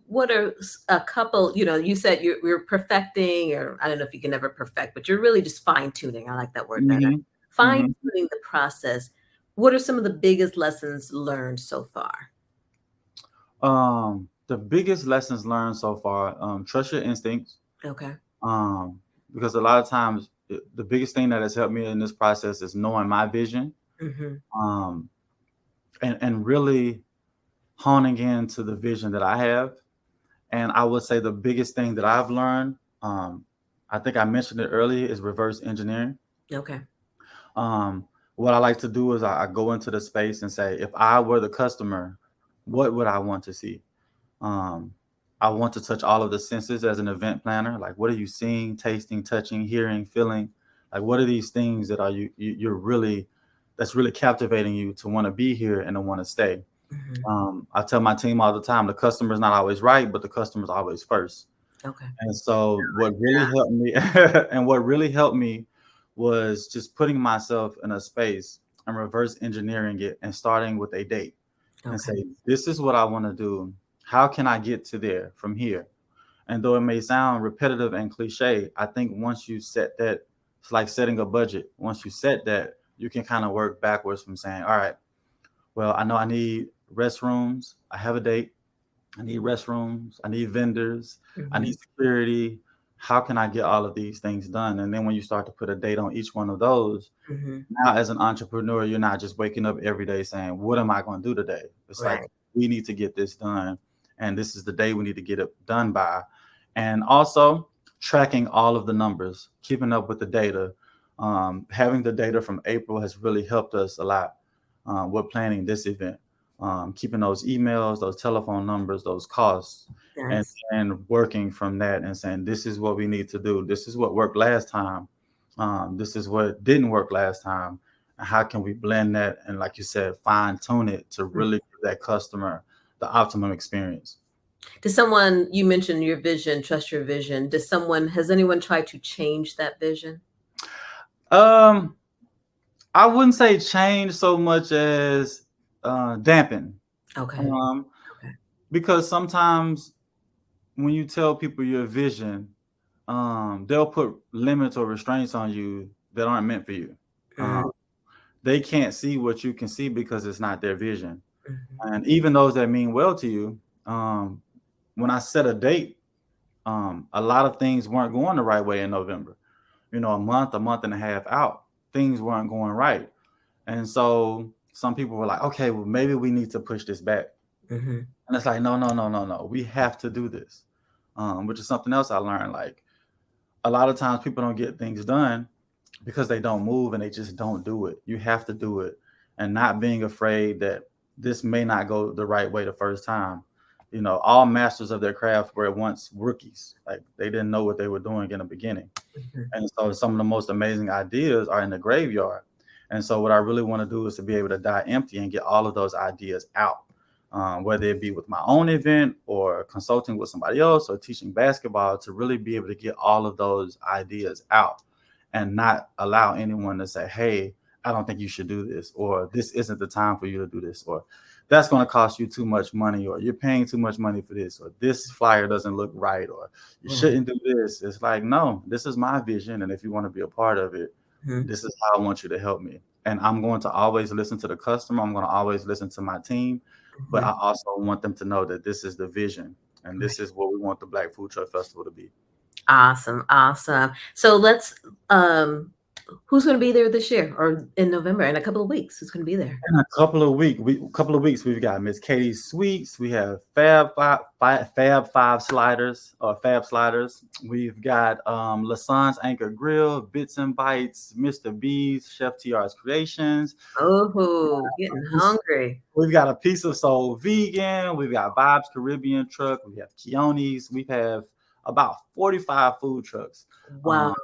What are a couple, you said you're perfecting, or I don't know if you can ever perfect, but you're really just fine tuning. I like that word better. Hmm. Fine Hmm. tuning the process. What are some of the biggest lessons learned so far? The biggest lessons learned so far, trust your instincts. Okay. Um, because a lot of times the biggest thing that has helped me in this process is knowing my vision, Hmm. um, and really honing in to the vision that I have. And I would say the biggest thing that I've learned, I think I mentioned it earlier, is reverse engineering. Okay. Um, what I like to do is I go into the space and say, if I were the customer, what would I want to see? Um, I want to touch all of the senses as an event planner. Like, what are you seeing, tasting, touching, hearing, feeling? Like, what are these things that you're really that's really captivating you to want to be here and to want to stay? Hmm. I tell my team all the time, the customer's not always right, but the customer's always first. Okay. And so what really helped me and what really helped me was just putting myself in a space and reverse engineering it and starting with a date and Okay. say, this is what I want to do. How can I get to there from here? And though it may sound repetitive and cliche, I think once you set that, it's like setting a budget. Once you set that, you can kind of work backwards from saying, all right, well, I know I need restrooms. I have a date. I need restrooms. I need vendors. I Hmm. need security. How can I get all of these things done? And then when you start to put a date on each one of those, Hmm. now as an entrepreneur, you're not just waking up every day saying, what am I going to do today? It's like, Right. we need to get this done. And this is the day we need to get it done by. And also tracking all of the numbers, keeping up with the data. Having the data from April has really helped us a lot with planning this event. Keeping those emails, those telephone numbers, those costs, and Nice. and working from that and saying, this is what we need to do. This is what worked last time. This is what didn't work last time. And how can we blend that and, like you said, fine tune it to really give that customer the optimum experience? Does someone, you mentioned your vision, trust your vision. Has anyone tried to change that vision? Um, I wouldn't say change so much as dampen, Okay. um, Okay. because sometimes when you tell people your vision, they'll put limits or restraints on you that aren't meant for you. Um, Mm-hmm. they can't see what you can see because it's not their vision. Mm-hmm. And even those that mean well to you, when I set a date, a lot of things weren't going the right way in November. A month and a half out, things weren't going right. And so some people were like, okay, well, maybe we need to push this back. Mm-hmm. And it's like, no, no, no, no, no. We have to do this, which is something else I learned. Like, a lot of times people don't get things done because they don't move and they just don't do it. You have to do it, and not being afraid that this may not go the right way the first time. All masters of their craft were once rookies. Like, they didn't know what they were doing in the beginning. Mm-hmm. And so some of the most amazing ideas are in the graveyard. And so what I really want to do is to be able to die empty and get all of those ideas out, whether it be with my own event or consulting with somebody else or teaching basketball, to really be able to get all of those ideas out and not allow anyone to say, hey, I don't think you should do this, or this isn't the time for you to do this, or that's going to cost you too much money, or you're paying too much money for this, or this flyer doesn't look right, or you Right. shouldn't do this. It's like, no, this is my vision. And if you want to be a part of it, Mm-hmm. this is how I want you to help me. And I'm going to always listen to the customer. I'm going to always listen to my team. But Mm-hmm. I also want them to know that this is the vision and this Right. is what we want the Black Food Truck Festival to be. Awesome. Awesome. So um, who's going to be there this year or in November, in a couple of weeks? Who's going to be there? In a couple of weeks, we've got Miss Katie Sweets. We have Fab Five Sliders or Fab Sliders. We've got Lasan's Anchor Grill, Bits and Bites, Mr. B's, Chef TR's Creations. Oh, getting hungry. We've got a Piece of Soul Vegan. We've got Vibes Caribbean Truck. We have Keone's. We have about 45 food trucks. Wow.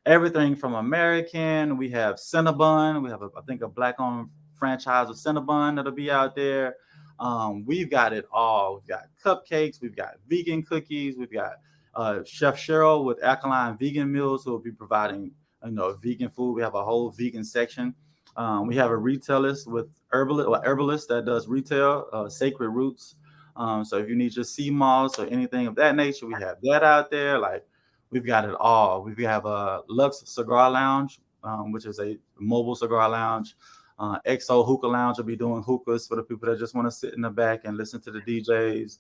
Everything from American. We have Cinnabon. We have, I think, a Black-owned franchise of Cinnabon that'll be out there. We've got it all. We've got cupcakes. We've got vegan cookies. We've got Chef Cheryl with Alkaline Vegan Meals, who will be providing vegan food. We have a whole vegan section. We have a retailist with herbalist that does retail, Sacred Roots. So if you need your sea moss or anything of that nature, we have that out there. Like we've got it all. We have a Lux Cigar Lounge, which is a mobile cigar lounge. XO Hookah Lounge will be doing hookahs for the people that just want to sit in the back and listen to the DJs.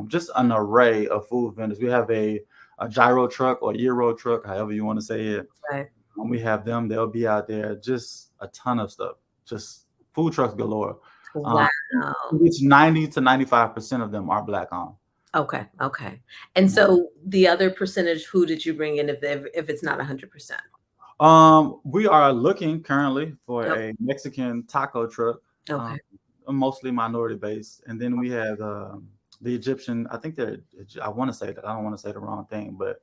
Just an array of food vendors. We have a gyro truck or Euro truck, however you want to say it. Right. We have them. They'll be out there. Just a ton of stuff. Just food trucks galore. Wow. Which 90 to 95% of them are Black owned. Okay. Okay. And so the other percentage, who did you bring in if it's not 100%? We are looking currently for Yep. a Mexican taco truck, Okay. mostly minority based, and then we have the Egyptian. I think they're. I want to say that. I don't want to say the wrong thing, but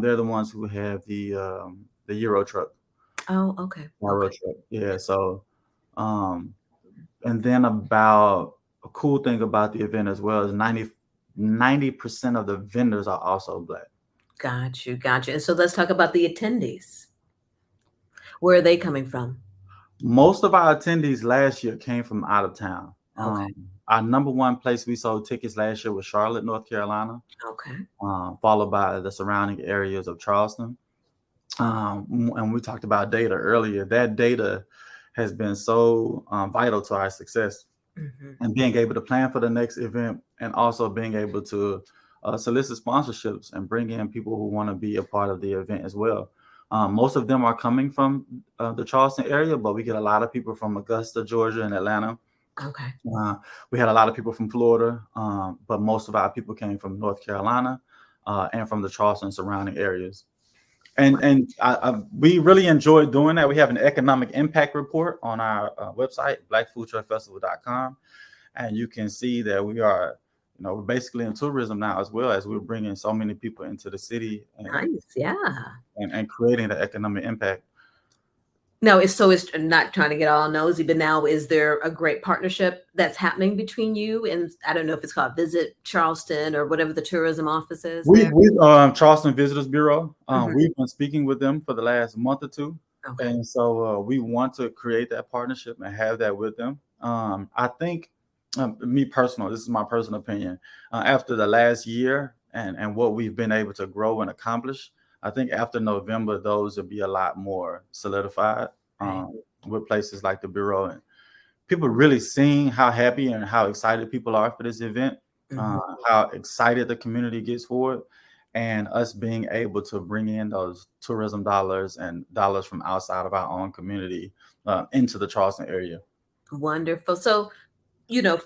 they're the ones who have the Euro truck. Oh, okay. Euro Okay. truck. Yeah. So, um, and then about a cool thing about the event as well is 90% of the vendors are also Black. Got you. Got you. And so let's talk about the attendees. Where are they coming from? Most of our attendees last year came from out of town. Okay. Our number one place we sold tickets last year was Charlotte, North Carolina, Okay. followed by the surrounding areas of Charleston. And we talked about data earlier. That data has been so vital to our success and being able to plan for the next event and also being able to solicit sponsorships and bring in people who want to be a part of the event as well. Most of them are coming from the Charleston area, but we get a lot of people from Augusta, Georgia, and Atlanta. Okay. We had a lot of people from Florida, but most of our people came from North Carolina and from the Charleston surrounding areas. And we really enjoy doing that. We have an economic impact report on our website, blackfoodtruckfestival.com, and you can see that we are, we're basically in tourism now as well, as we're bringing so many people into the city Nice. Yeah. and creating the economic impact. No, it's not trying to get all nosy, but now is there a great partnership that's happening between you and I don't know if it's called Visit Charleston or whatever the tourism office is there? We Charleston Visitors Bureau. We've been speaking with them for the last month or two, Okay. and so we want to create that partnership and have that with them. I think, me personal, this is my personal opinion. After the last year and what we've been able to grow and accomplish, I think after November, those will be a lot more solidified with places like the Bureau and people really seeing how happy and how excited people are for this event, how excited the community gets for it, and us being able to bring in those tourism dollars and dollars from outside of our own community into the Charleston area. Wonderful. So,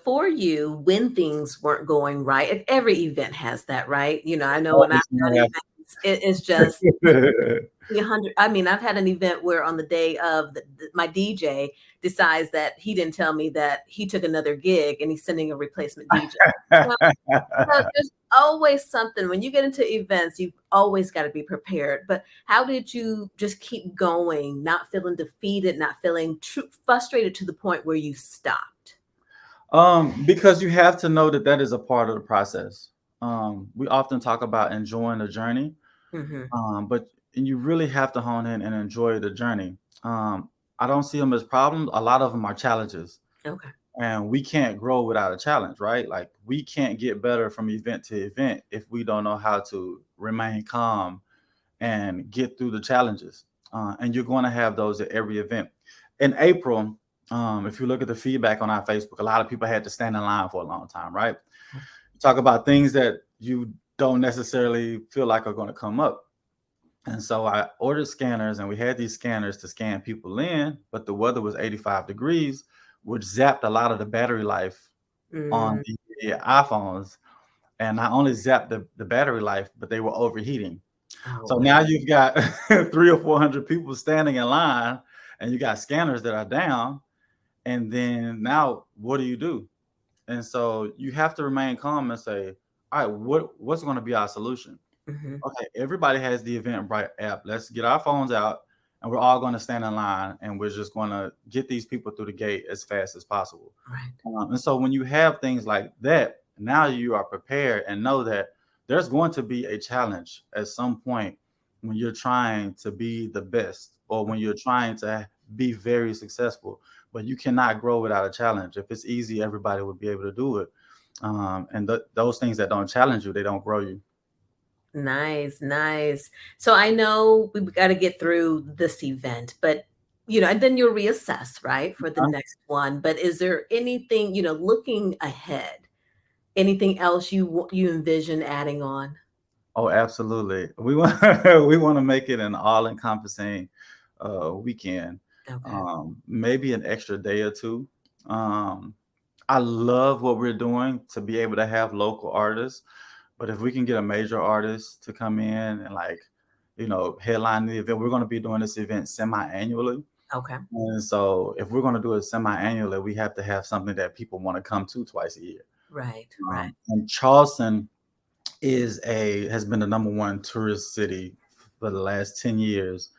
for you, when things weren't going right, every event has that, right? I know when I've done events, it's just 100. I mean, I've had an event where on the day of my DJ decides that he didn't tell me that he took another gig and he's sending a replacement DJ. So, there's always something when you get into events, you've always got to be prepared. But how did you just keep going, not feeling defeated, not feeling frustrated to the point where you stopped? Because you have to know that is a part of the process. We often talk about enjoying the journey, but you really have to hone in and enjoy the journey. I don't see them as problems. A lot of them are challenges. Okay. And we can't grow without a challenge, right? Like we can't get better from event to event if we don't know how to remain calm and get through the challenges. And you're going to have those at every event. In April, if you look at the feedback on our Facebook, a lot of people had to stand in line for a long time, right? Talk about things that you don't necessarily feel like are going to come up. And so I ordered scanners and we had these scanners to scan people in, but the weather was 85 degrees, which zapped a lot of the battery life on the iPhones. And not only zapped the battery life, but they were overheating. So now you've got 300 or 400 people standing in line and you got scanners that are down. And then now what do? And so you have to remain calm and say, all right, what's going to be our solution? Okay, everybody has the Eventbrite app. Let's get our phones out and we're all going to stand in line and we're just going to get these people through the gate as fast as possible. Right. And so when you have things like that, now you are prepared and know that there's going to be a challenge at some point when you're trying to be the best or when you're trying to be very successful, but you cannot grow without a challenge. If it's easy, everybody would be able to do it. And those things that don't challenge you, they don't grow you. Nice, nice. So I know we've got to get through this event, but and then you'll reassess, right, for the Huh? next one. But is there anything, looking ahead, anything else you envision adding on? Oh, absolutely. We want we want to make it an all-encompassing weekend. Okay. Maybe an extra day or two. Um, I love what we're doing to be able to have local artists, but if we can get a major artist to come in and headline the event, we're going to be doing this event semi-annually. Okay. And so if we're going to do it semi-annually, we have to have something that people want to come to twice a year. Right, right. And Charleston has been the number one tourist city for the last 10 years.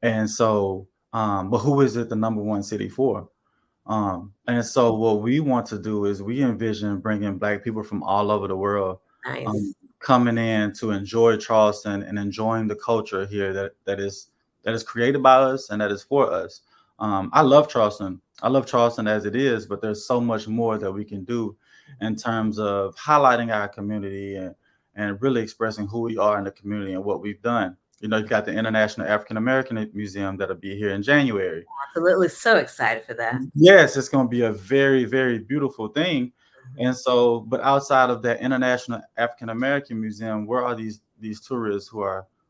And so, but who is it the number one city for? And so what we want to do is we envision bringing Black people from all over the world Nice. coming in to enjoy Charleston and enjoying the culture here that is created by us and that is for us. I love Charleston. I love Charleston as it is, but there's so much more that we can do in terms of highlighting our community and really expressing who we are in the community and what we've done. You've got the International African American Museum that'll be here in January. Absolutely. So excited for that. Yes, it's going to be a very, very beautiful thing. Mhm. And so, but outside of that International African American Museum, where are these tourists who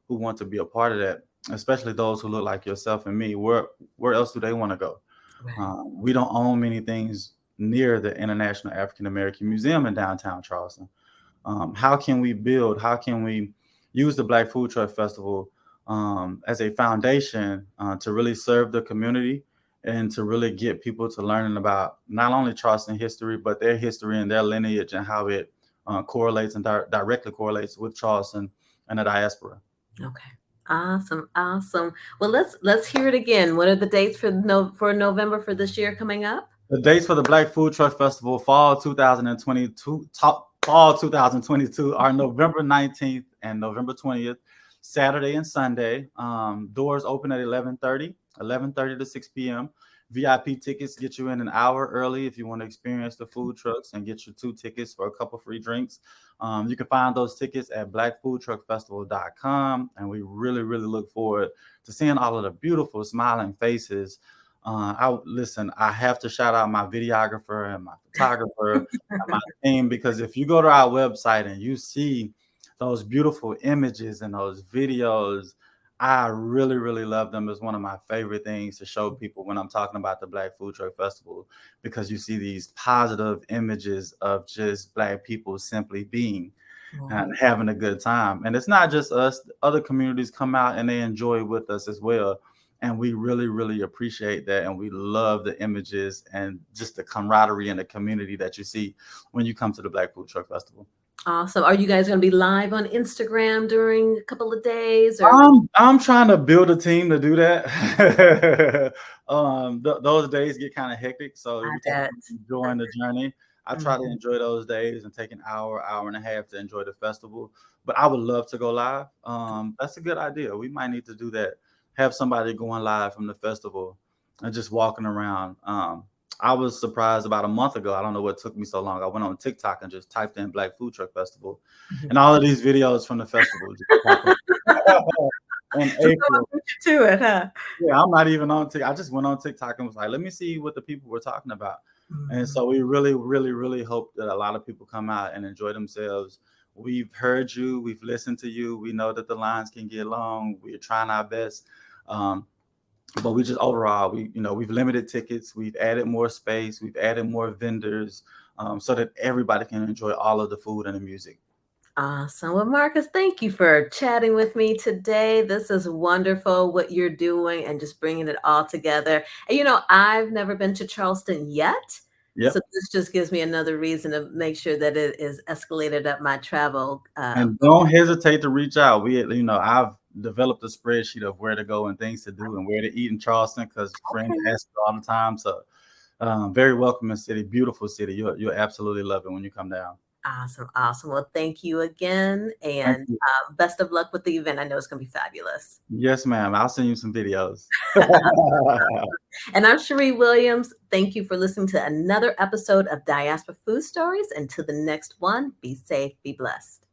want to be a part of that, especially those who look like yourself and me? Where else do they want to go? Right. We don't own many things near the International African American Museum in downtown Charleston. How can we build? How can we use the Black Food Truck Festival as a foundation to really serve the community and to really get people to learning about not only Charleston history, but their history and their lineage and how it correlates and directly correlates with Charleston and the diaspora. Okay. Awesome. Awesome. Well, let's hear it again. What are the dates for November for this year coming up? The dates for the Black Food Truck Festival Fall 2022 are November 19th and November 20th, Saturday and Sunday. Doors open at 11:30 to 6 p.m. VIP tickets get you in an hour early if you want to experience the food trucks and get your 2 tickets for a couple free drinks. You can find those tickets at blackfoodtruckfestival.com. And we really, really look forward to seeing all of the beautiful smiling faces. I have to shout out my videographer and my photographer and my team, because if you go to our website and you see those beautiful images and those videos, I really, really love them. It's one of my favorite things to show people when I'm talking about the Black Food Truck Festival, because you see these positive images of just Black people simply being Right. and having a good time. And it's not just us, other communities come out and they enjoy with us as well. And we really, really appreciate that. And we love the images and just the camaraderie and the community that you see when you come to the Black Food Truck Festival. Awesome. Are you guys going to be live on Instagram during a couple of days or? I'm trying to build a team to do that. Those days get kind of hectic, so I we take bet. enjoying the journey. I try to Mhm. enjoy those days and take an hour and a half to enjoy the festival. But I would love to go live. That's a good idea. We might need to do that. Have somebody going live from the festival and just walking around. I was surprised about a month ago. I don't know what took me so long. I went on TikTok and just typed in Black Food Truck Festival, Mhm. and all of these videos from the festival just popped up. In So someone April. beat you to it, huh? Yeah, I'm not even on TikTok. I just went on TikTok and was like, let me see what the people were talking about. And Mhm. so we really, really, really hope that a lot of people come out and enjoy themselves. We've heard you, we've listened to you. We know that the lines can get long. We're trying our best. Um, but we just overall, we've limited tickets, we've added more space, we've added more vendors, so that everybody can enjoy all of the food and the music. Awesome. Well, Marcus, thank you for chatting with me today. This is wonderful what you're doing and just bringing it all together. And I've never been to Charleston yet. So Yep. this just gives me another reason to make sure that it is escalated up my travel. And don't hesitate to reach out. I've developed a spreadsheet of where to go and things to do and where to eat in Charleston, because friends Okay. ask me all the time. So very welcoming city, beautiful city. You'll absolutely love it when you come down. Awesome, awesome. Well, thank you again, Thank and you. best of luck with the event. I know it's gonna be fabulous. Yes, ma'am. I'll send you some videos. And I'm Cherie Williams. Thank you for listening to another episode of Diaspora Food Stories. Until the next one, be safe, be blessed.